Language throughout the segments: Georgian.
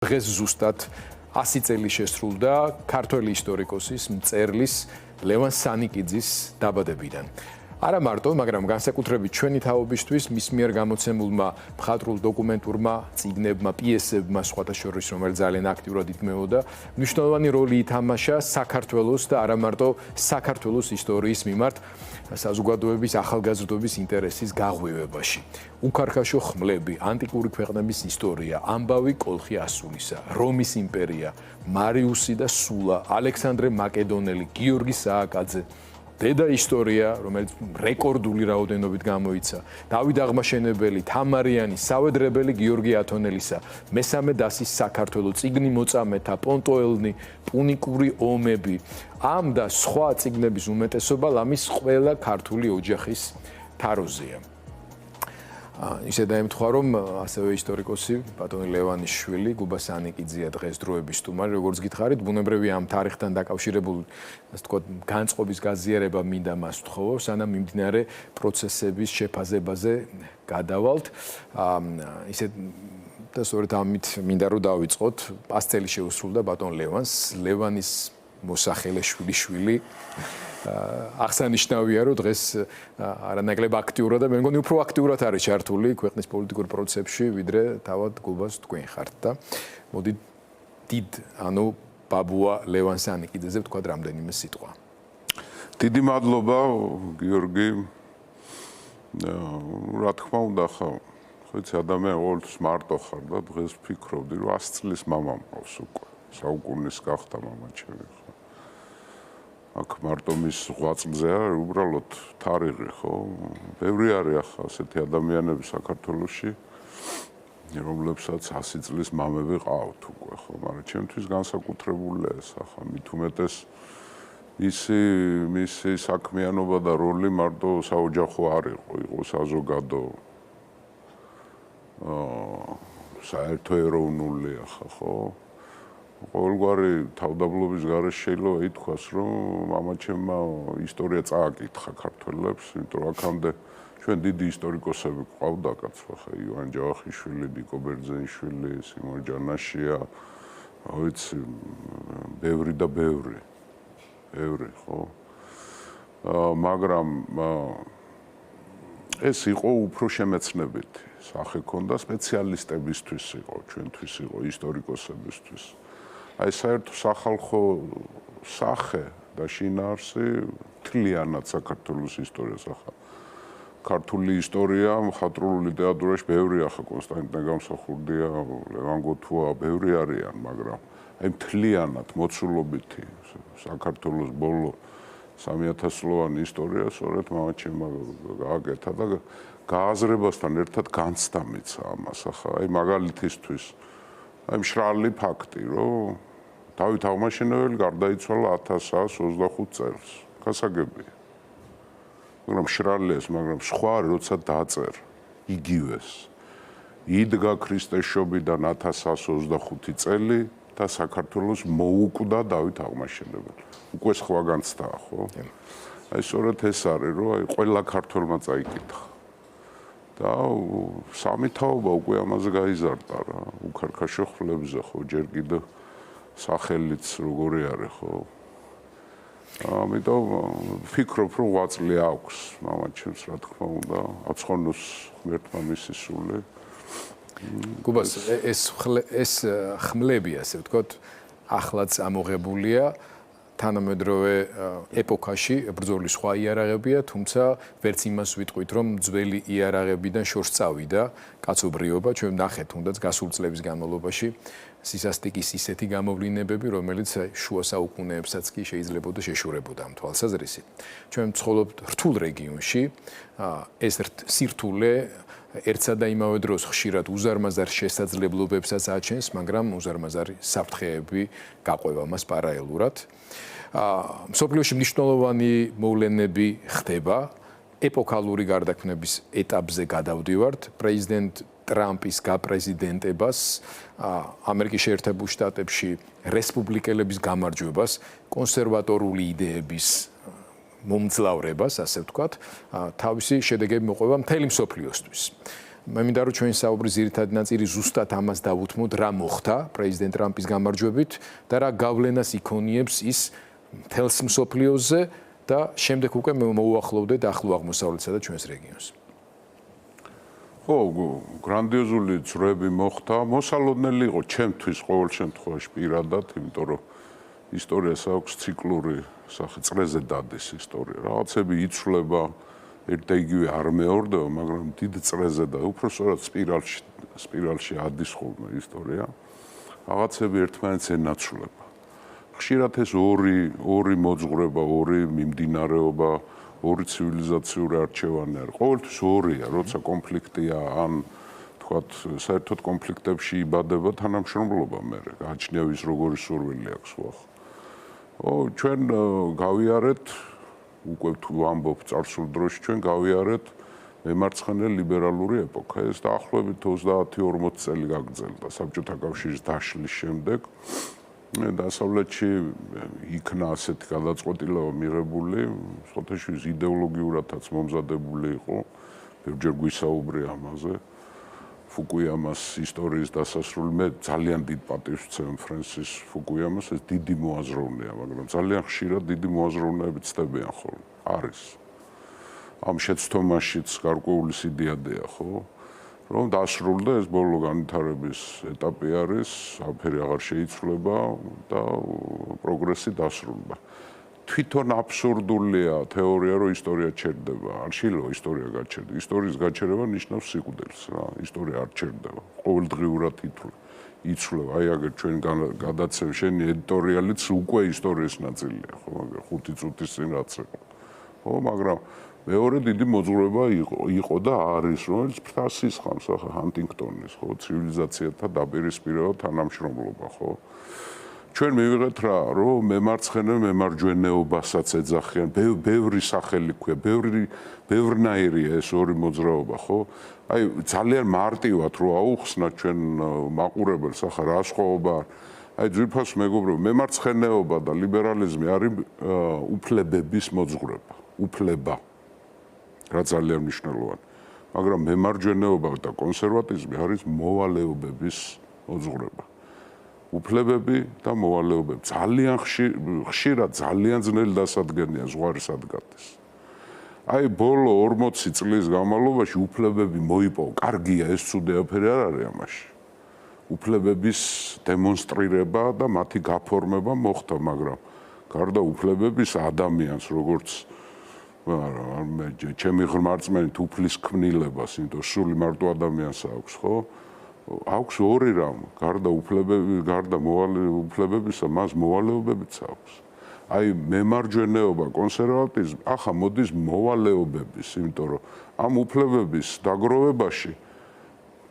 დღეს ზუსტად 100 წელი შესრულდა ქართველი ისტორიკოსის, მწერლის ლევან სანიკიძის დაბადებიდან. არა მარტო, მაგრამ განსაკუთრებით ჩვენი თაობისთვის მის მიერ გამოცემულმა მხატვრულ დოკუმენტურმა წიგნებმა, პიესებმა სხვათა შორის, რომელიც ძალიან აქტიურად ითმეოდა, მნიშვნელოვანი როლი ითამაშა საქართველოს და არა მარტო საქართველოს ისტორიის მიმართ საზოგადოების ახალგაზრდობის ინტერესის გაღვივებაში. უქარქაშო ხმლები, ანტიკური ქვეყნების ისტორია, ამბავი კოლხი ასულისა, რომის იმპერია, მარიუსი და სულა, ალექსანდრე მაკედონელი, გიორგი სააკაძე, დედა ისტორია, რომელიც რეკორდული რაოდენობით გამოიცა, დავით აღმაშენებელი, თამარიანი, სავედრებელი გიორგი ათონელისა, მესამე დასის საქართველო, წიგნი მოწამეთა, პონტოელნი, პუნიკური ომები, ამ და სხვა წიგნების უმეტესობა ლამის ყველა ქართული ოჯახის თაროზეა. ისე დაემთხვა, რომ ასევე ისტორიკოსი ბატონი ლევანის შვილი გუბა სანიკიძეა დღეს დროების სტუმარი, როგორც გითხარით, ბუნებრივი ამ თარიღთან დაკავშირებული, ასე ვთქვათ, განწყობის გაზიარება მინდა მას ვთხოვო, სანამ მიმდინარე პროცესების შეფაზებაზე გადავალთ. ისე და სწორედ ამით მინდა რომ დავიწყოთ. 100 წელი შეუსრულდა ბატონ ლევანის მოსახელე შვილი. აღსანიშნავია, რომ დღეს არანაკლებ აქტიურად და მე მგონი უფრო აქტიურად არის ჩართული ქვეყნის პოლიტიკურ პროცესებში, ვიდრე თავად გუბას თქვენ ხართ და მოდი ბაბუა ლევან სანიკიძეზე ვთქვათ რამდენიმე სიტყვა. დიდი მადლობა, გიორგი. რა თქმა უნდა, ხოიცი ადამიანი ყოველთვის მარტო ხარ და დღეს ვფიქრობდი, რომ 100 წლის მამა მყავს უკვე. საუკუნის გახდა მამა ჩემი. აქ მარტო მის ღვაწლზე არ უბრალოდ თარიღი, ხო? ბევრი არის ახლა ასეთი ადამიანები საქართველოში, რომლებსაც 100 წლის მამები ყავთ უკვე, ხო? მაგრამ ჩემთვის განსაკუთრებულია ეს ახლა მით უმეტეს მისი საქმიანობა და როლი მარტო საოჯახო არ იყო საზოგადო საერთო ეროვნული ახლა, ხო? ყოველგვარი თავდაბლობის გარეშე შეიძლება ითქვას, რომ მამაჩემმა ისტორია წააკითხა ქართველებს, იმიტომ რომ აქამდე ჩვენ დიდი ისტორიკოსები გვყავდა კაცო, ხა ივან ჯავახიშვილი, ნიკო ბერძენიშვილი, სიმონ ჯანაშია, ვიცი, ბევრი და ბევრი, ხო? მაგრამ ეს იყო უფრო შემეცნებითი სახე ქონდა სპეციალისტებისთვის იყო, ჩვენთვის იყო ისტორიკოსებისთვის. აი საერთო სახალხო სახე და შინაარსი მთლიანად საქართველოს ისტორიას ახლა. ქართული ისტორია მხატვრულ ლიტერატურაში ბევრი ახლა კონსტანტინე გამსახურდია, ლევან გოთუა, ბევრი არიან, მაგრამ აი მთლიანად მოცულობითი საქართველოს ბოლო 3000 წლოვანი ისტორია სწორედ მამაჩემმა გააკეთა და გააზრებასთან ერთად განცდა მიცა ამას. ახლა აი მაგალითისთვის აი მშრალი ფაქტი, რომ დავით აღმაშენებელი გარდაიცვალა 1125 წელს. გასაგებია. მაგრამ მშრალიეს, მაგრამ სხვა როცა დაწერ იგივეს. იდგა ქრისტეს შობიდან 1125 წელი და საქართველოს მოუკვდა დავით აღმაშენებელი. უკვე სხვა განცდაა, ხო? აი სწორედ ეს არის, რომ აი ყველა ქართველმა წაიკითხა. და სამი თაობა უკვე ამაზე გაიზარდა რა. უქარქაშო ხმლებზე, ხო, ჯერ კიდევ სახელიც როგორი არის, ხო? ამიტომ ვფიქრობ, რომ ღვაწლი აქვს მამაჩემს, რა თქმა უნდა, აცხონოს ღმერთმა მისი სული. გუბას ეს ხმლები, ასე ვთქვათ, ახლაც ამოღებულია თანამედროვე ეპოქაში ბრძოლის სხვა იარაღებია, თუმცა ვერც იმას ვიტყვით, რომ ძველი იარაღებიდან შორს წავიდა კაცობრიობა, ჩვენ ნახეთ თუნდაც გასულ წლების განმავლობაში სისასტიკის ისეთი გამოვლინებები, რომელიც შუა საუკუნეებსაც კი შეიძლებოდა შეშურებოდა ამ თვალსაზრისით. ჩვენ ვცხოვრობთ რთულ რეგიონში, ეს სირთულე ერთსა და იმავე დროს ხშირად უზარმაზარ შესაძლებლობებსაც აჩენს, მაგრამ უზარმაზარი საფრთხეები გაყვება მას პარალელურად. მსოფლიოში მნიშვნელოვანი მოვლენები ხდება, ეპოქალური გარდაქმნების ეტაპზე გადავდივართ, პრეზიდენტ ტრამპის გაპრეზიდენტებას, ამერიკის შეერთებულ შტატებში რესპუბლიკელების გამარჯვებას, კონსერვატორული იდეების მომძლავრებას, ასე ვთქვათ, თავისი შედეგები მოყვება მთელი მსოფლიოსთვის. მე მინდა რომ ჩვენი საუბრის ძირითადი ნაწილი ზუსტად ამას დავუთმოთ, რა მოხდა პრეზიდენტ ტრამპის გამარჯვებით და რა გავლენას იქონიებს ის მთელს მსოფლიოზე და შემდეგ უკვე მოუახლოვდეთ ახლო აღმოსავლეთსა და ჩვენს რეგიონს. ხო, გრანდიოზული ძრები მოხდა, მოსალოდნელი იყო ჩემთვის ყოველ შემთხვევაში პირადად, იმიტომ რომ ისტორიას აქვს ციკლური სახე, წრეზე დადის ისტორია. რაღაცები იცვლება, ერთ და იგივე არ მეორდება, მაგრამ დიდ წრეზე და უпроსტად სპირალში ადის ხოლმე ისტორია. რაღაცები ერთმანეთს ენაცვლება. ხშირად ეს ორი მოძღვრება, ორი მიმდინარეობა, ორი ცივილიზაციური არჩევანი არის. ყოველთვის ორია, როცა კონფლიქტია, ან თქვათ, საერთოდ კონფლიქტებში იბადება თანამშრომლობა მერე. გააჩნია ვის როგორი სურვილი აქვს ხო. ჩვენ გავიარეთ, უკვე თუ ვამბობ წარსულ დროში, ჩვენ გავიარეთ მემარცხენე ლიბერალური ეპოქა. ეს დაახლოებით 30-40 წელი გაგრძელდა საბჭოთა კავშირის დაშლის შემდეგ. დასავლეთში იქნა ასეთი გადაწყვეტილება მიღებული, სოთეშვის იდეოლოგიურადაც მომზადებული იყო, ბევრჯერ გვისაუბრე ამაზე. ფუკუიამას ისტორიის დასასრული, მე ძალიან დიდ პატივს ვცემ ფრენსის ფუკუიამას, ეს დიდი მოაზროვნეა, მაგრამ ძალიან ხშირად დიდი მოაზროვნეები ცდებიან ხოლმე. არის. ამ შეცდომაშიც გარკვეული სიდიადეა, ხო? რომ დასრულდა ეს ბოლო განვითარების ეტაპი არის, არაფერი აღარ შეიცვლება და პროგრესი დასრულდა. თვითონ აბსურდულია თეორია, რომ ისტორია ჩერდება. არ შეიძლება ისტორია გაჩერდეს. ისტორიის გაჩერება ნიშნავს სიკვდილს რა. ისტორია არ ჩერდება. ყოველდღიურად იცვლება. აი აგერ ჩვენ გადაცემ შენი ედიტორიალიც უკვე ისტორიის ნაწილია, ხო, მაგრამ 5 წუთის წინ რაც იყო. ხო, მაგრამ მეორე დიდი მოძღვრება იყო და არის, რომელიც ფრთას ისხამს ახლა ჰანტინგტონის, ხო, ცივილიზაციათა დაპირისპირება თანამშრომლობა, ხო? ჩვენ მივიღეთ რა, რომ მემარცხენე მემარჯვენეობასაც ეძახიან, ბევრი სახელი ქვია, ბევრნაირია ეს ორი მოძრაობა, ხო? აი ძალიან მარტივად რო აუხსნათ ჩვენ მაყურებელს, ახლა რა სხვაობა არის? აი ძვირფას მეგობრებო, მემარცხენეობა და ლიბერალიზმი არის უფლებების მოძღვრება, უფლება. რა ძალიან მნიშვნელოვანი. მაგრამ მემარჯვენეობა და კონსერვატიზმი არის მოვალეობების მოძღვრება. უფლებები და მოვალეობები ძალიან ხშირად ძალიან ძნელი დასადგენია ზღვარის ადგადის. აი ბოლო 40 წლის განმავლობაში უფლებები მოიპოვა. კარგია, ეს ცუდი აფერი არ არის ამაში. უფლებების დემონსტრირება და მათი გაფორმება მოხდა, მაგრამ გარდა უფლებების ადამიანს როგორც ჩემი ღრმარწმენით უფლის ქმნილებას, იმიტომ სული მარტო ადამიანს აქვს, ხო? აქვს ორი რამ, გარდა უფლებებისა, მას მოვალეობებიც აქვს. აი მემარჯვენეობა, კონსერვატიზმი, ახლა მოდის მოვალეობების, იმიტომ რომ ამ უფლებების დაგროვებაში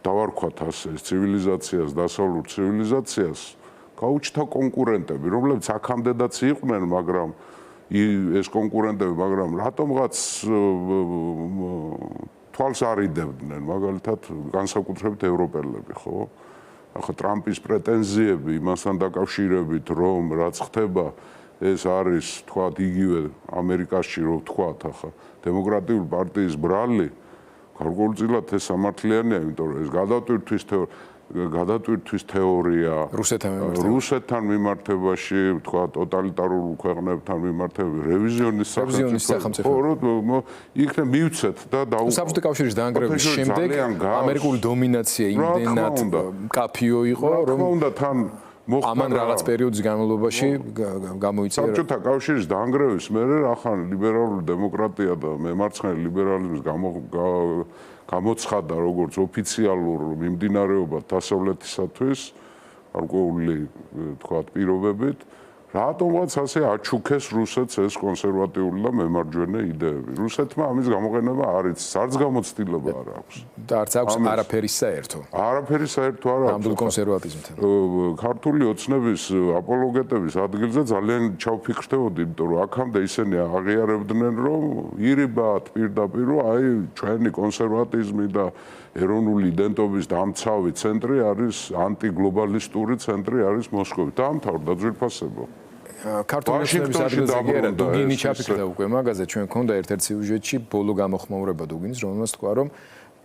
დავარქვათ ასე ცივილიზაციას, დასავლურ ცივილიზაციას, გაუჩნდა კონკურენტები, რომლებიც აქამდედაც იყვნენ, მაგრამ ეს კონკურენტები, მაგრამ რატომღაც თვალს არიდებდნენ, მაგალითად, განსაკუთრებით ევროპელები, ხო? ახლა ტრამპის პრეტენზიები იმასთან დაკავშირებით, რომ რაც ხდება, ეს არის, თქვათ, იგივე ამერიკაში, რომ თქვათ, ახლა დემოკრატიული პარტიის ბრალი, გარკვეულწილად ეს სამართლიანია, იმიტომ რომ ეს გადატვირთვის თეორია რუსეთთან მიმართებაში, თქვა ტოტალიტარულ ქვეყნებთან მიმართებაში, რევიზიონის სახელმწიფო, იქნებ მივცეთ და საბჭოთა კავშირის დაანგრევის შემდეგ ამერიკული დომინაცია იმდენად მკაფიო იყო, რომ ამან რაღაც პერიოდის განმავლობაში გამოიწვია საბჭოთა კავშირის დაანგრევის მერე ახლა ლიბერალური დემოკრატია და მემარცხენე ლიბერალიზმის გამოცხადა როგორც ოფიციალურ მიმდინარეობად დასავლეთისათვის, გარკვეული თქვათ პირობებით, რატომღაც ასე აჩუქეს რუსეთს ეს კონსერვატიული და მემარჯვენე იდეები. რუსეთმა ამის გამოყენება არ იცის, არც გამოცდილება არ აქვს. და არც აქვს არაფერი საერთო. არაფერი საერთო არ აქვს. ნამდვილ კონსერვატიზმთან. ქართული ოცნების აპოლოგეტების ადგილზე ძალიან ჩავფიქრდებოდი, იმიტომ რომ აქამდე ისინი აღიარებდნენ, რომ ირიბად პირდაპირ, აი ჩვენი კონსერვატიზმი და ეროვნული იდენტობის დამცავი ცენტრი არის ანტიგლობალისტური ცენტრი არის მოსკოვი. დაამთავრდა ძვირფასებო. ქართული ოცნების ადგილზე კი არა, დუგინი ჩაფიქრდა უკვე მაგაზე, ჩვენ გქონდა ერთ-ერთ სიუჟეტში ბოლო გამოხმაურება დუგინის, რომელმაც თქვა, რომ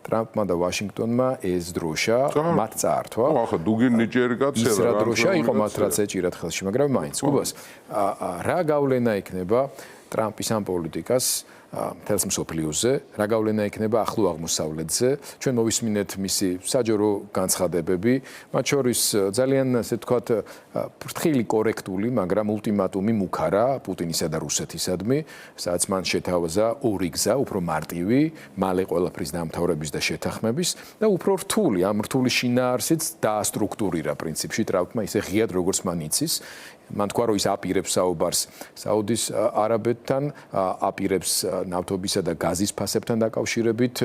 ტრამპმა და ვაშინგტონმა ეს დროშა მათ წაართვა. ახლა დუგი ნიჭიერი კაცია ის რა დროშა იყო მათ რაც ეჭირათ ხელში, მაგრამ მაინც გუბას რა გავლენა იქნება ტრამპის ამ პოლიტიკას მთელს მსოფლიოზე, რა გავლენა იქნება ახლო აღმოსავლეთზე. ჩვენ მოვისმინეთ მისი საჯარო განცხადებები, მათ შორის ძალიან ასე ვთქვათ ფრთხილი კორექტული, მაგრამ ულტიმატუმი მუქარა პუტინისა და რუსეთისადმი, სადაც მან შეთავაზა ორი გზა, უფრო მარტივი, მალე ყველაფრის დამთავრების და შეთანხმების და უფრო რთული, ამ რთული შინაარსიც დაასტრუქტურირა პრინციპში ტრამპმა ისე ღიად როგორც მან იცის. მან თქვა რომ ის აპირებს საუბარს საუდის არაბეთთან, აპირებს ნავთობისა და გაზის ფასებთან დაკავშირებით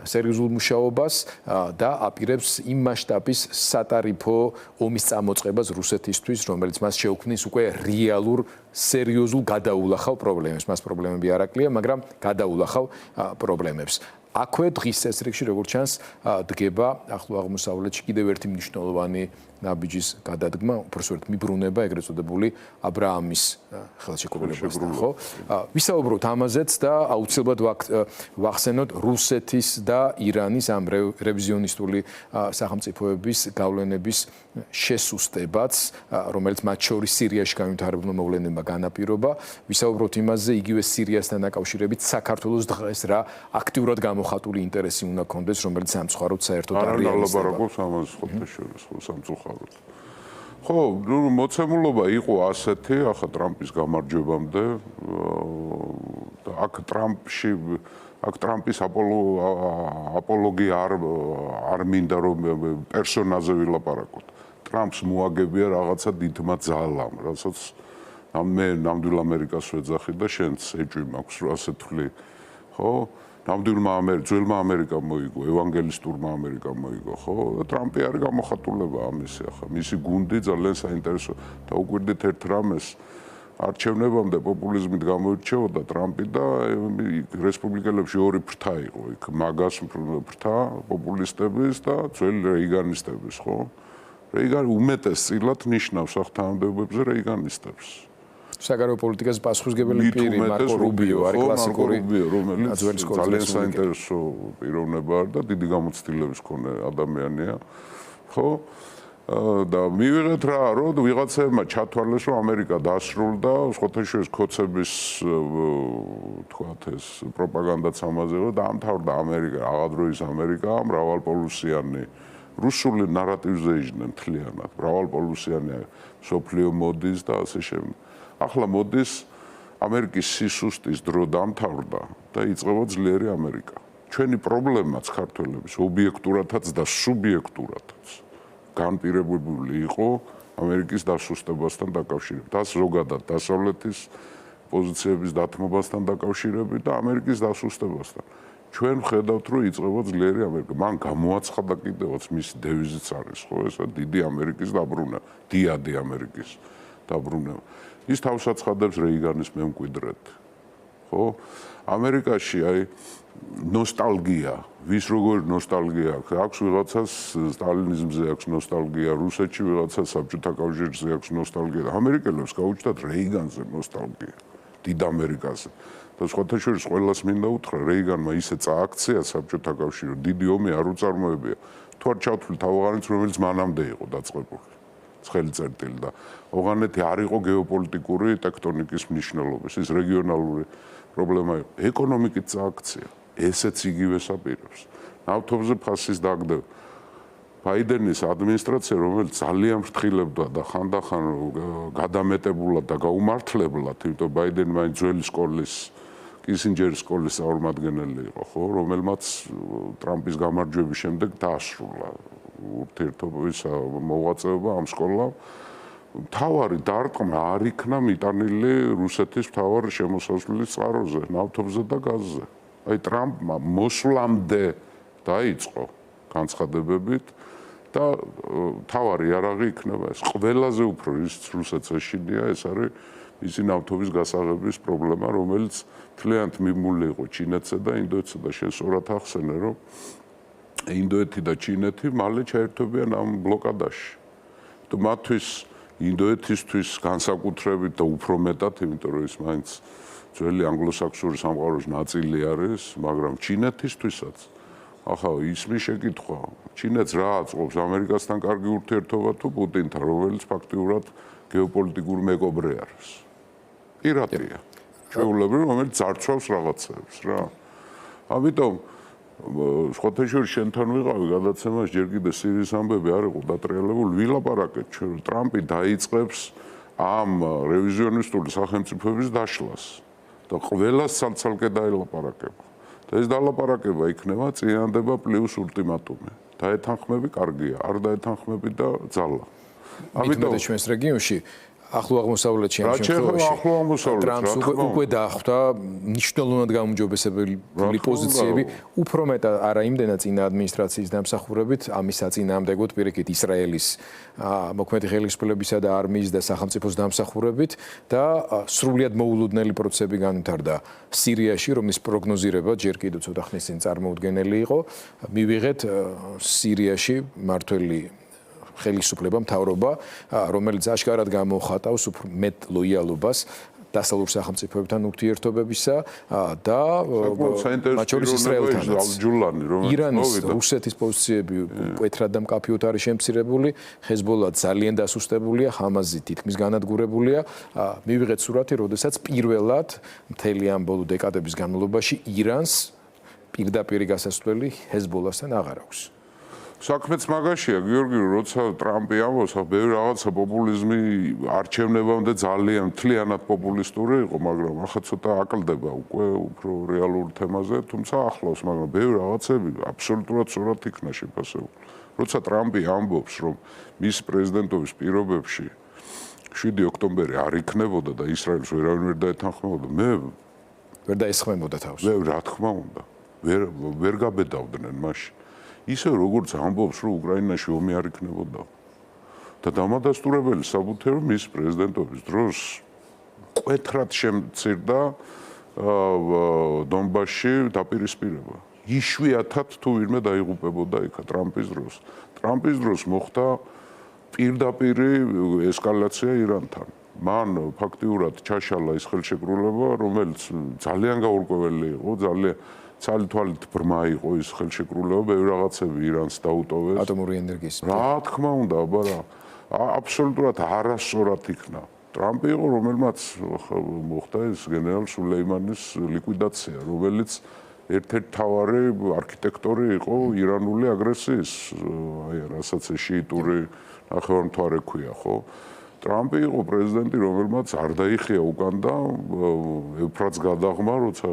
სერიოზულ მუშაობას და აპირებს იმ მასშტაბის სატარიფო ომის წამოწყებას რუსეთისთვის, რომელიც მას შეუქმნის უკვე რეალურ სერიოზულ გადაულახავ პრობლემებს. მას პრობლემები არ აკლია, მაგრამ გადაულახავ პრობლემებს. აქვე დღის წესრიგში როგორც ჩანს დგება ახლო აღმოსავლეთში კიდევ ერთი მნიშვნელოვანი ნაბიჯის გადადგმა, უბრალოდ მიბრუნება ეგრეთ წოდებული აბრაამის ხელშეკრულებასთან, ხო? ვისაუბროთ ამაზეც და აუცილებლად ვახსენოთ რუსეთის და ირანის ამ რევიზიონისტული სახელმწიფოების გავლენების შესუსტებაც, რომელიც მათ შორის სირიაში განვითარებულმა მოვლენებმა განაპირობა. ვისაუბროთ იმაზე, იგივე სირიასთან დაკავშირებით საქართველოს დღეს რა აქტიურად გამოხატული ინტერესი უნდა კონდეს, რომელიც სამწუხაროდ საერთოდ არ რეალიზდება. ხო, მოცემულობა იყო ასეთი, ახლა ტრამპის გამარჯვებამდე და აქ ტრამპის აპოლოგია არ მინდა რომ პერსონაზე ვილაპარაკოთ. ტრამპს მოაგებია რაღაცა დიდმა ძალამ, რასაც მე ნამდვილ ამერიკას ვეძახი და შენც ეჭვი მაქვს რომ ასე თვლი. ხო? ძველმა ამერიკამ მოიგო, ევანგელისტურმა ამერიკამ მოიგო, ხო? ტრამპი არის გამოხატულება ამისი, ახლა მისი გუნდი ძალიან საინტერესო და უკვირდით ერთ რამეს არჩევნებამდე პოპულიზმით გამოირჩეოდა ტრამპი და რესპუბლიკელებში ორი ფრთა იყო იქ, მაგას ფრთა, პოპულისტების და ძველი რეიგანისტების, ხო? რეიგანი უმეტესწილად ნიშნავს ახთანადობებზე რეიგანისტებს. საგარეო პოლიტიკას პასუხისმგებელი პირი მარკო რუბიო არის კლასიკური, რომელიც ძალიან საინტერესო პიროვნება არის და დიდი გამოცდილების მქონე ადამიანია. ხო? და მივიღეთ რა, რომ ვიღაცებმა ჩათვალეს, რომ ამერიკა დასრულდა, სხვათაშორის ქოცების თქვათ ეს პროპაგანდაც ამაზე და დაამთავრდა ამერიკა, აღადროის ამერიკა, მრავალპოლუსიანი რუსული ნარატივზე იჯდნენ მთლიანად, მრავალპოლუსიანი სოფლიო მოდის და ასე შემდეგ. ახლა მოდის ამერიკის სისუსტის დრო დამთავრდა და იწყება ძლიერი ამერიკა. ჩვენი პრობლემაც ქართველების ობიექტურადაც და სუბიექტურადაც განპირობებული იყო ამერიკის დასუსტებასთან დაკავშირებით. ას ზოგადად დასავლეთის პოზიციების დათმობასთან დაკავშირებით და ამერიკის დასუსტებასთან. ჩვენ ვხედავთ, რომ იწყება ძლიერი ამერიკა. მან გამოაცხადა კიდევაც მისი დევიზიც არის, ხო, ესა დიდი ამერიკის დაბრუნება, დიადი ამერიკის დაბრუნება. ის თავს აცხადებს რეიგანის მემკვიდრედ. ხო? ამერიკაში აი ნოსტალგია, ვის როგორი ნოსტალგია აქვს? აქვს ვიღაცას სტალინიზმზე აქვს ნოსტალგია, რუსეთში ვიღაცას საბჭოთა კავშირზე აქვს ნოსტალგია და ამერიკელებს გაუჩნდათ რეიგანზე ნოსტალგია, დიდ ამერიკაზე. და სხვათა შორის ყველას მინდა უთხრა, რეიგანმა ისე წააქცია საბჭოთა კავშირი, დიდი ომი არ უწარმოებია. თუ არ ჩავთვლი თავაღანიც, რომელიც მანამდე იყო დაწყებული. ცხელი წერტილი და ოღანეთი არ იყო გეოპოლიტიკური ტექტონიკის მნიშვნელობის, ის რეგიონალური პრობლემა იყო. ეკონომიკით წააქცია, ესეც იგივეს აპირებს. ნავთობზე ფასის დაგდება. ბაიდენის ადმინისტრაცია, რომელიც ძალიან ფრთხილებდა და ხანდახან გადამეტებულად და გაუმართლებლად, იმიტომ ბაიდენი მაინც ძველი სკოლის კისინჯერის სკოლის წარმომადგენელი იყო, ხო, რომელმაც ტრამპის გამარჯვების შემდეგ დაასრულა ურთიერთობის მოღვაწეობა ამ სკოლამ. მთავარი დარტყმა არ იქნა მიტანილი რუსეთის მთავარ შემოსასვლელის წყაროზე, ნავთობზე და გაზზე. აი ტრამპმა მოსვლამდე დაიწყო განცხადებებით და მთავარი იარაღი იქნება ეს. ყველაზე უფრო ის რუსეთს ეშინია, ეს არის მისი ნავთობის გასაღების პრობლემა, რომელიც მთლიანად მიმული იყო ჩინეთსა და ინდოეთსა და შენ სწორად ახსენე, რომ ინდოეთი და ჩინეთი მალე ჩაერთვებიან ამ ბლოკადაში. თუ მათთვის ინდოეთისთვის განსაკუთრებით და უფრო მეტად, იმიტომ რომ ის მაინც ძველი ანგლოსაქსონური სამყაროს ნაწილი არის, მაგრამ ჩინეთისთვისაც ახლა ისმის შეკითხვა, ჩინეთს რა აწყობს ამერიკასთან კარგი ურთიერთობა თუ პუტინთან, რომელიც ფაქტიურად გეოპოლიტიკური მეკობრე არის. პირატია. ჩვეულებრივ, რომელიც ძარცვავს რაღაცებს რა. ამიტომ შეხოთეშორის შენთან ვიყავი გადაცემაში, ჯერ კიდე სირიის ამბები არ იყო დატრიალებული, ვილაპარაკეთ ჩვენ, რომ ტრამპი დაიწყებს ამ რევიზიონისტული სახელმწიფოების დაშლას და ყველას ცალ-ცალკე დაელაპარაკება. და ეს დალაპარაკება იქნება წინააღმდება პლუს ულტიმატუმი. დაეთანხმები კარგია, არ დაეთანხმები და ძალა. ამიტომ ჩვენს რეგიონში ახლო აღმოსავლეთში ამ შემთხვევაში ტრამპს უკვე დახვდა მნიშვნელოვნად გაუმჯობესებული პოზიციები, უფრო მეტად არა იმდენად წინა ადმინისტრაციის დამსახურებით, ამის საწინააღმდეგოდ პირიქით ისრაელის მოქმედი ხელისუფლებისა და არმიის და სახელმწიფოს დამსახურებით და სრულიად მოულოდნელი პროცესები განვითარდა სირიაში, რომლის პროგნოზირება ჯერ კიდევ ცოტა ხნის წინ წარმოუდგენელი იყო. მივიღეთ სირიაში მართველი ხელისუფლება, მთავრობა, რომელიც აშკარად გამოხატავს უფრო მეტ ლოიალობას დასავლურ სახელმწიფოებთან ურთიერთობებისა და მათ შორის ისრაელთანაც. ირანის, რუსეთის პოზიციები მკვეთრად და მკაფიოდ არის შემცირებული, ჰეზბოლა ძალიან დასუსტებულია, ჰამასი თითქმის განადგურებულია. მივიღეთ სურათი, როდესაც პირველად მთელი ამ ბოლო დეკადების განმავლობაში ირანს პირდაპირი გასასვლელი ჰეზბოლასთან აღარ აქვს. საქმეც მაგაშია, გიორგი, როცა ტრამპი ამბობს, ბევრი რაღაცა პოპულიზმი არჩევნებამდე ძალიან მთლიანად პოპულისტური იყო, მაგრამ ახლა ცოტა აკლდება უკვე უფრო რეალურ თემაზე, თუმცა ახლავს, მაგრამ ბევრი რაღაცები აბსოლუტურად სწორად იქნა შეფასებული. როცა ტრამპი ამბობს, რომ მის პრეზიდენტობის პირობებში 7 ოქტომბერი არ იქნებოდა და ისრაელს ვერავინ ვერ დაეთანხმებოდა, მე ვერ დაესხმებოდა თავს. მე რა თქმა უნდა, ვერ გაბედავდნენ მაშინ. ისე როგორც ამბობს, რომ უკრაინაში ომი არ იქნებოდა. და დამადასტურებელი საბუთე, რომ მის პრეზიდენტობის დროს მკვეთრად შემცირდა დონბასში დაპირისპირება. იშვიათად თუ ვინმე დაიღუპებოდა იქა ტრამპის დროს. ტრამპის დროს მოხდა პირდაპირი ესკალაცია ირანთან. მან ფაქტიურად ჩაშალა ის ხელშეკრულება, რომელიც ძალიან გაურკვეველი იყო, ძალიან ცალ-თვალით ბრმა იყო ის ხელშეკრულება, ბევრი რაღაცები ირანს დაუტოვეს. ატომური ენერგიის. რა თქმა უნდა, აბა რა. აბსოლუტურად არასწორად იქნა. ტრამპი იყო, რომელმაც მოხდა ეს გენერალ სულეიმანის ლიკვიდაცია, რომელიც ერთ-ერთი მთავარი არქიტექტორი იყო ირანული აგრესიის, აი რასაც შიიტური ნახევარმთვარე ქვია, ხო? ტრამპი იყო პრეზიდენტი, რომელმაც არ დაიხია უკან და ეფრატს გადაღმა, როცა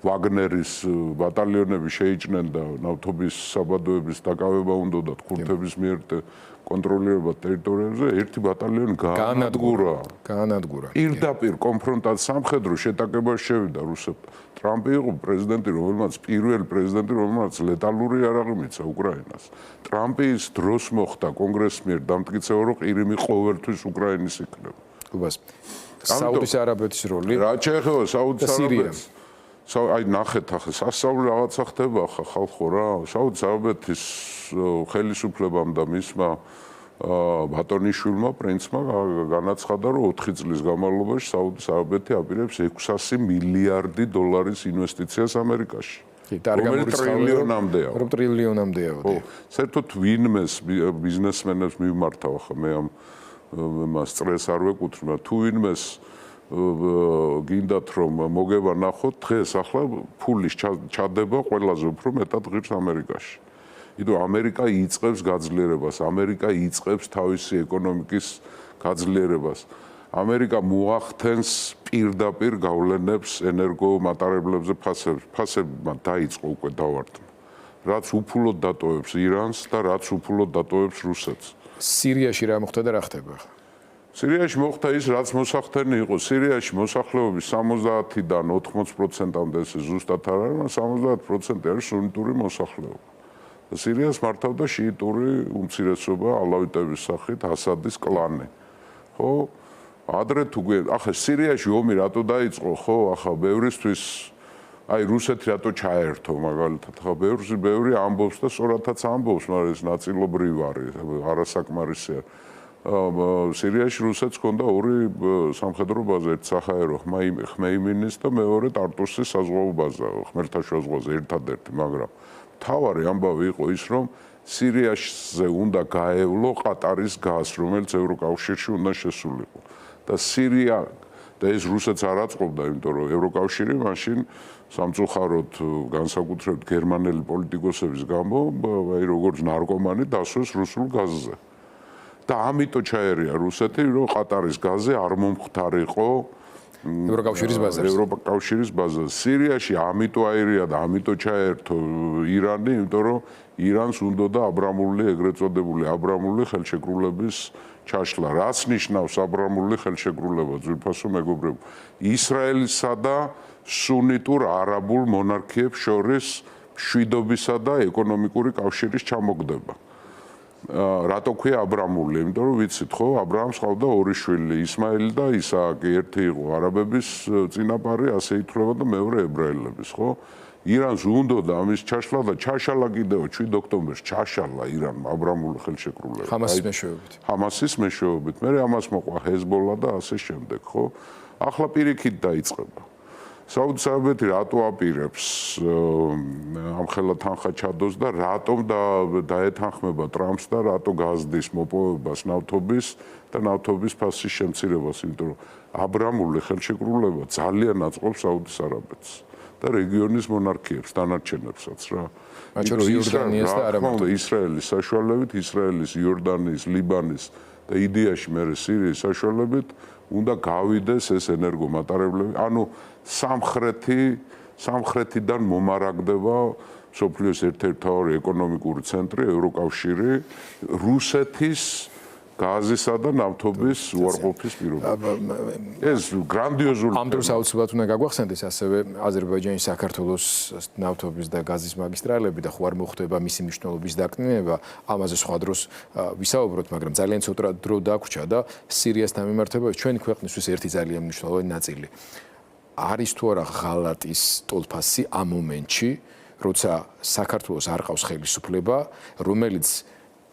ვაგნერის ბატალიონები შეიჭნენ და ნავთობის საბადოების დაკავება უნდოდა ქურთების მიერ კონტროლირება ტერიტორიებზე, ერთი ბატალიონი გაანადგურა. პირდაპირ კონფრონტაცია სამხედრო შეტაკებაში შევიდა რუსებთან. ტრამპი იყო პრეზიდენტი, რომელმაც პირველი პრეზიდენტი, რომელმაც ლეტალური იარაღი მიცა უკრაინას. ტრამპის დროს მოხდა კონგრესის მიერ დამტკიცება, რომ ყირიმი ყოველთვის უკრაინის იქნება. უბას. საუდის არაბეთის როლი. რა შეეხება საუდის არაბეთს? აი ნახეთ ახლა სასწაული რაღაცა ხდება ახლა ხალხო რა. საუდის არაბეთის ხელისუფლებამ და მისმა ბატონიშვილმა პრინცმა განაცხადა, რომ 4 წლის განმავლობაში საუდის არაბეთი აპირებს 600 მილიარდი დოლარის ინვესტიციას ამერიკაში. ტრილიონამდეა. ტრილიონამდეა. ხო, საერთოდ ვინმეს ბიზნესმენებს მიმართავ ახლა მე ამ მას წრეს არ ვეკუთვნი, თუ ვინმეს გინდათ რომ მოგება ნახოთ დღეს ახლა ფულის ჩადება ყველაზე უფრო მეტად ღირს ამერიკაში. იმიტომ ამერიკა იწყებს გაძლიერებას, ამერიკა იწყებს თავისი ეკონომიკის გაძლიერებას. ამერიკა მოახდენს პირდაპირ გავლენებს ენერგომატარებლებზე ფასებმა დაიწყო უკვე დავარდნა. რაც უფულოდ დატოვებს ირანს და რაც უფულოდ დატოვებს რუსეთს. სირიაში რა მოხდა და რა ხდება ახლა? სირიაში მოხდა ის, რაც მოსახდენი იყო. სირიაში მოსახლეობის 70-დან 80%-მდე ეს ზუსტად არ არის, მაგრამ 70% არის სუნიტური მოსახლეობა. სირიას მართავდა შიიტური უმცირესობა ალავიტების სახით ასადის კლანი. ხო? ადრე თუ ახლა სირიაში ომი რატო დაიწყო, ხო? ახლა ბევრისთვის აი რუსეთი რატო ჩაერთო მაგალითად, ახლა ბევრი ამბობს და სწორადაც ამბობს, მაგრამ ეს ნაწილობრივ არის, არასაკმარისია. სირიაში რუსეთს ჰქონდა ორი სამხედრო ბაზა, ერთი საჰაერო ხმეიმინის და მეორე ტარტუსის საზღვაო ბაზა, ხმელთაშუა ზღვაზე ერთადერთი, მაგრამ თავარი ამბავი იყო ის, რომ სირიაზე უნდა გაევლო ყატარის გაზ, რომელიც ევროკავშირში უნდა შესულიყო. და სირია და ეს რუსეთს არ აწყობდა, იმიტომ რომ ევროკავშირი მაშინ სამწუხაროდ განსაკუთრებით გერმანელი პოლიტიკოსების გამო, აი როგორც ნარკომანი დასვეს რუსულ გაზზე. და ამიტომ ჩაერია რუსეთი, რომ ყატარის გაზზე არ მომხდარიყო ევროკავშირის ბაზარზე. ევროკავშირის ბაზარზე. სირიაში ამიტომ აერია და ამიტომ ჩაერთო ირანი, იმიტომ რომ ირანს უნდოდა აბრამული, ეგრეთ წოდებული აბრამული ხელშეკრულების ჩაშლა. რაც ნიშნავს აბრამული ხელშეკრულება, ძვირფასო მეგობრებო, ისრაელისა და სუნიტურ არაბულ მონარქიებს შორის მშვიდობისა და ეკონომიკური კავშირის ჩამოგდება. რატო ქვია აბრამული? იმიტომ რომ ვიცით ხო, აბრაამს ყავდა ორი შვილი, ისმაილი და ისააკი. ერთი იყო არაბების წინაპარი, ასე ითვლება და მეორე ებრაელების, ხო? ირანს უნდოდა ამის ჩაშლა და ჩაშალა კიდევ 7 ოქტომბერს ჩაშალა ირანმა აბრამული ხელშეკრულება. ჰამასის მეშვეობით. ჰამასის მეშვეობით. მე ამას მოყვა ჰეზბოლა და ასე შემდეგ, ხო? ახლა პირიქით დაიწყება. საუდის არაბეთი რატო აპირებს ამხელა თანხა ჩადოს და რატომ დაეთანხმება ტრამპს და რატო გაზდის მოპოვებას ნავთობის და ნავთობის ფასის შემცირებას, იმიტომ რომ აბრამული ხელშეკრულება ძალიან აწყობს საუდის არაბეთს და რეგიონის მონარქიებს დანარჩენებსაც რა. მათ შორის იორდანიას და არა მარტო ისრაელის საშუალებით, ისრაელის, იორდანიის, ლიბანის და იდეაში მე სირიის საშუალებით უნდა გავიდეს ეს ენერგომატარებლები, ანუ სამხრეთიდან მომარაგდება სოფლიოს ერთ-ერთი მთავარი ეკონომიკური ცენტრი, ევროკავშირი, რუსეთის გაზისა და ნავთობის უარყოფის პირობებში. ეს გრანდიოზული ამ დროს აუცილებლად უნდა გაგვახსენდეს ასევე აზერბაიჯანის საქართველოს ნავთობის და გაზის მაგისტრალები და ხო არ მოხდება მისი მნიშვნელობის დაკნინება. ამაზე სხვა დროს ვისაუბროთ, მაგრამ ძალიან ცოტა დრო დაგვრჩა და სირიასთან მიმართებაში ჩვენი ქვეყნისთვის ერთი ძალიან მნიშვნელოვანი ნაწილი არის თუ არა ღალატის ტოლფასი ამ მომენტში, როცა საქართველოს არ ყავს ხელისუფლება, რომელიც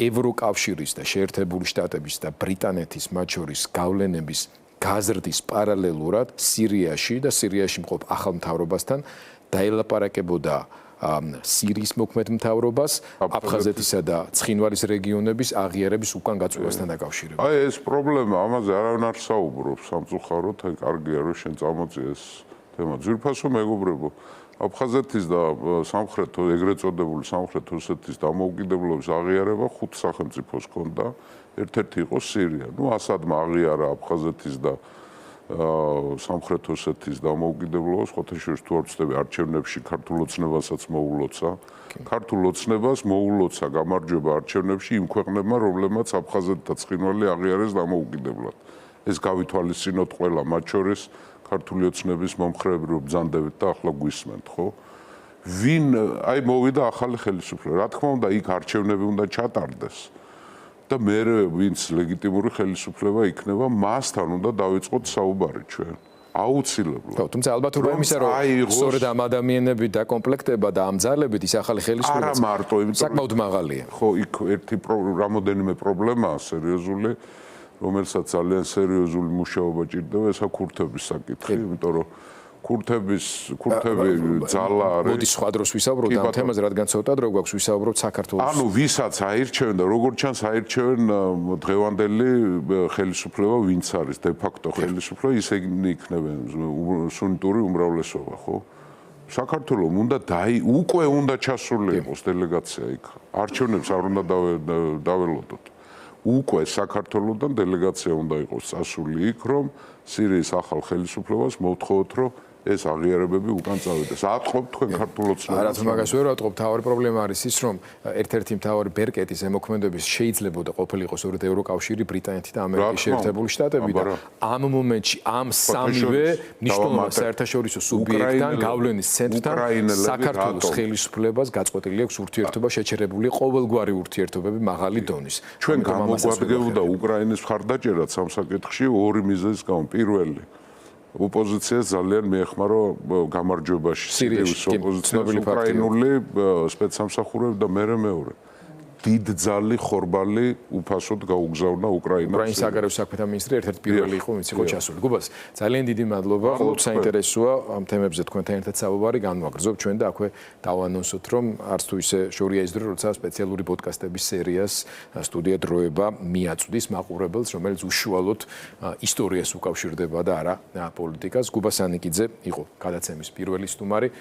ევროკავშირის და შეერთებული შტატების და ბრიტანეთის მათ შორის გავლენების გაზრდის პარალელურად სირიაში და სირიაში მყოფ ახალ მთავრობასთან დაელაპარაკებოდა სირიის მოქმედ მთავრობას აფხაზეთისა და ცხინვალის რეგიონების აღიარების უკან გაწევასთან დაკავშირებით. აი ეს პრობლემა, ამაზე არავინ არ საუბრობს სამწუხაროდ, აი კარგია რომ შენ წამოწი ეს თემა. ძვირფასო მეგობრებო, აფხაზეთის და სამხრეთ ეგრეთ წოდებული სამხრეთ ოსეთის დამოუკიდებლობის აღიარება 5 სახელმწიფოს ჰქონდა, ერთ-ერთი იყო სირია. ნუ ასადმა აღიარა აფხაზეთის და სამხრეთ ოსეთის დამოუკიდებლობას, ხოთეშორის თუ არ ვწდები არჩევნებში ქართულ ოცნებასაც მოულოცა. ქართულ ოცნებას მოულოცა გამარჯვება არჩევნებში იმ ქვეყნებმა, რომლებმაც აფხაზეთი და ცხინვალი აღიარეს დამოუკიდებლად. ეს გავითვალისწინოთ ყველა, მათ შორის ქართული ოცნების მომხრეები რო ბრძანდებით და ახლა გვისმენთ, ხო? ვინ აი მოვიდა ახალი ხელისუფლება, რა თქმა უნდა, იქ არჩევნები უნდა ჩატარდეს. და მე ვინც ლეგიტიმური ხელისუფლება იქნება, მასთან უნდა დავიწყოთ საუბარი ჩვენ. აუცილებლად. ხო, თუმცა ალბათ რომ იმისა რომ სწორედ ამ ადამიანები დაკომპლექტება და ამ ძალებით ის ახალი ხელისუფლება არა მარტო, საკმაოდ მაღალია. ხო, იქ ერთი რამოდენიმე პრობლემაა სერიოზული, რომელსაც ძალიან სერიოზული მუშაობა ჭირდება, ესა ქურთების საკითხი, იმიტომ რომ ქურთები ძალა არის. მოდი სხვა დროს ვისაუბროთ ამ თემაზე, რადგან ცოტა დრო გვაქვს ვისაუბროთ საქართველოს. ანუ ვისაც აირჩევენ და როგორც ჩანს აირჩევენ დღევანდელი ხელისუფლება, ვინც არის დე ფაქტო ხელისუფლება, ისინი იქნებენ სუნიტური უმრავლესობა, ხო? საქართველოს უკვე უნდა ჩასული იყოს დელეგაცია იქ. არჩევნებს არ უნდა დაველოდოთ. უკვე საქართველოსთან დელეგაცია უნდა იყოს წასული იქ, რომ სირიის ახალ ხელისუფლებას მოვთხოვოთ, რომ ეს აღიარებები უკან წავიდეს. ატყობთ თქვენ ქართულ ოცნებას. არა, თუ მაგას ვერ ატყობთ, თავი პრობლემა არის ის, რომ ერთ-ერთი მთავარი ბერკეტის ემოქმედების შეიძლება ყოფილიყო სწორედ ევროკავშირი, ბრიტანეთი და ამერიკის შეერთებული შტატები და ამ მომენტში ამ სამივე მნიშვნელოვან საერთაშორისო სუბიექტთან, გავლენის ცენტრთან საქართველოს ხელისუფლებას გაწყვეტილი აქვს ურთიერთობა შეჩერებული ყოველგვარი ურთიერთობები მაღალი დონის. ჩვენ გამოგვადგებოდა უკრაინის მხარდაჭერაც ამ საკითხში ორი მიზეზის გამო. პირველი ოპოზიციას ძალიან მიეხმარო გამარჯვებაში სირიის ოპოზიციას უკრაინული სპეცსამსახურები და მეორე დიდძალი ხორბალი უფასოდ გაუგზავნა უკრაინას. უკრაინის საგარეო საქმეთა მინისტრი ერთ-ერთი პირველი იყო, ვინც იყო ჩასული. გუბას, ძალიან დიდი მადლობა. ხოლმე საინტერესოა ამ თემებზე თქვენთან ერთად საუბარი განვაგრძობ ჩვენ და აქვე დავანონსოთ, რომ არც თუ ისე შორია ის დრო, როცა სპეციალური პოდკასტების სერიას სტუდია დროება მიაწვდის მაყურებელს, რომელიც უშუალოდ ისტორიას უკავშირდება და არა პოლიტიკას. გუბა სანიკიძე იყო გადაცემის პირველი სტუმარი.